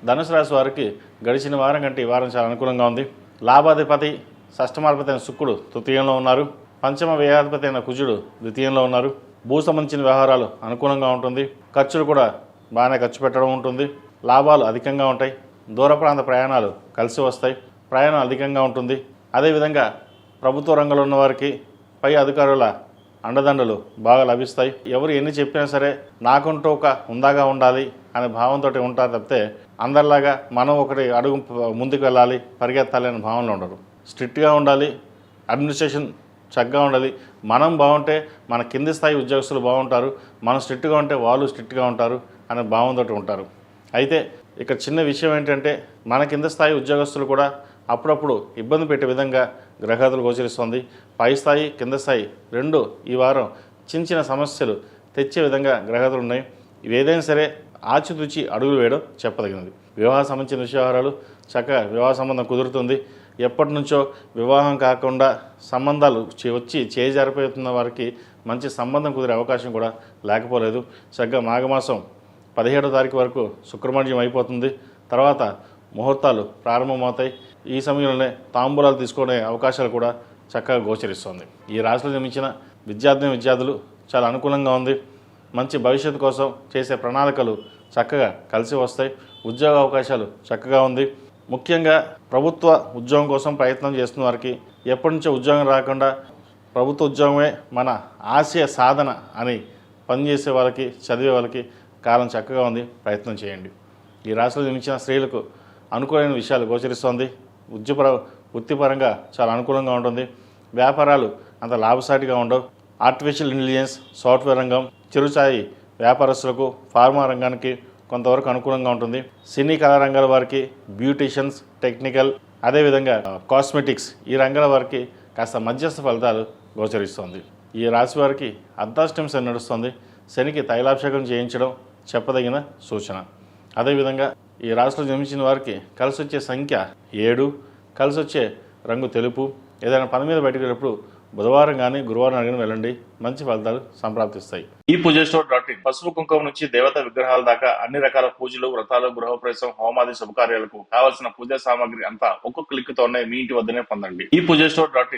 ధనుసు రాశి వారికి గడిచిన వారం కంటే ఈ వారం చాలా అనుకూలంగా ఉంది. లాభాధిపతి షష్టమాధిపతి అయిన శుక్రుడు తృతీయంలో ఉన్నారు. పంచమ వ్యయాధిపతి అయిన కుజుడు ద్వితీయంలో ఉన్నారు. భూ సంబంధించిన వ్యవహారాలు అనుకూలంగా ఉంటుంది. ఖర్చులు కూడా బాగానే ఖర్చు పెట్టడం ఉంటుంది. లాభాలు అధికంగా ఉంటాయి. దూర ప్రాంత ప్రయాణాలు కలిసి వస్తాయి. ప్రయాణం అధికంగా ఉంటుంది. అదేవిధంగా ప్రభుత్వ రంగంలో ఉన్న వారికి పై అధికారుల అండదండలు బాగా లభిస్తాయి. ఎవరు ఎన్ని చెప్పినా సరే నాకుంటూ ఒక హుందాగా ఉండాలి అనే భావంతో ఉంటారు తప్పితే అందరిలాగా మనం ఒకటి అడుగు ముందుకు వెళ్ళాలి, పరిగెత్తాలి అనే భావనలో ఉండరు. స్ట్రిక్ట్గా ఉండాలి, అడ్మినిస్ట్రేషన్ చక్కగా ఉండాలి. మనం బాగుంటే మన కింది స్థాయి ఉద్యోగస్తులు బాగుంటారు, మనం స్ట్రిక్ట్గా ఉంటే వాళ్ళు స్ట్రిక్ట్గా ఉంటారు అనే భావంతో ఉంటారు. అయితే ఇక్కడ చిన్న విషయం ఏంటంటే మన కింద స్థాయి ఉద్యోగస్తులు కూడా అప్పుడప్పుడు ఇబ్బంది పెట్టే విధంగా గ్రహాదులు గోచరిస్తుంది. పై స్థాయి కింద స్థాయి రెండు ఈ వారం చిన్న చిన్న సమస్యలు తెచ్చే విధంగా గ్రహాదులు ఉన్నాయి. ఇవి ఏదైనా సరే ఆచితూచి అడుగులు వేయడం చెప్పదగినది. వివాహ సంబంధించిన విషయాలు చక్కగా వివాహ సంబంధం కుదురుతుంది. ఎప్పటి నుంచో వివాహం కాకుండా సంబంధాలు వచ్చి చేజారిపోతున్న వారికి మంచి సంబంధం కుదిరే అవకాశం కూడా లేకపోలేదు. చక్కగా మాఘమాసం 17వ తారీఖు వరకు శుక్రమణ్యం అయిపోతుంది. తర్వాత ముహూర్తాలు ప్రారంభమవుతాయి. ఈ సమయంలోనే తాంబూలాలు తీసుకునే అవకాశాలు కూడా చక్కగా గోచరిస్తుంది. ఈ రాశిలో జన్మించిన విద్యార్థులు చాలా అనుకూలంగా ఉంది. మంచి భవిష్యత్తు కోసం చేసే ప్రణాళికలు చక్కగా కలిసి వస్తాయి. ఉద్యోగ అవకాశాలు చక్కగా ఉంది. ముఖ్యంగా ప్రభుత్వ ఉద్యోగం కోసం ప్రయత్నం చేస్తున్న వారికి ఎప్పటి నుంచో ఉద్యోగం రాకుండా ప్రభుత్వ ఉద్యోగమే మన ఆశయ సాధన అని పనిచేసే వాళ్ళకి, చదివే వాళ్ళకి కాలం చక్కగా ఉంది. ప్రయత్నం చేయండి. ఈ రాశిలో జన్మించిన స్త్రీలకు అనుకూలమైన విషయాలు గోచరిస్తోంది. వృత్తిపరంగా చాలా అనుకూలంగా ఉంటుంది. వ్యాపారాలు అంత లాభసాటిగా ఉండవు. ఆర్టిఫిషియల్ ఇంటెలిజెన్స్, సాఫ్ట్వేర్ రంగం, చిరుచాయి వ్యాపారస్తులకు, ఫార్మా రంగానికి కొంతవరకు అనుకూలంగా ఉంటుంది. సినీ కళా రంగాల వారికి, బ్యూటీషియన్స్, టెక్నికల్, అదేవిధంగా కాస్మెటిక్స్ ఈ రంగాల వారికి కాస్త మధ్యస్థ ఫలితాలు గోచరిస్తుంది. ఈ రాశి వారికి అర్ధాష్టమి శని నడుస్తుంది. శనికి తైలాభిషేకం చేయించడం చెప్పదగిన సూచన. అదేవిధంగా ఈ రాశిలో జన్మించిన వారికి కలిసి వచ్చే సంఖ్య 7, కలిసి వచ్చే రంగు తెలుపు. ఏదైనా పని మీద బయటకు వెళ్ళినప్పుడు బుధవారం కానీ గురువారం కానీ వెళ్ళండి, మంచి ఫలితాలు సంప్రాప్తిస్తాయి. ఈ పూజస్టోర్.in పసుపు కుంకుమ నుంచి దేవతా విగ్రహాల దాకా అన్ని రకాల పూజలు, వ్రతాలు, గృహప్రవేశం, హోమాది శుభకార్యాలకు కావాల్సిన పూజా సామాగ్రి అంతా ఒక్కొక్క క్లిక్ తోనే మీ ఇంటి వద్దనే పొందండి. ఈ పూజస్టోర్.in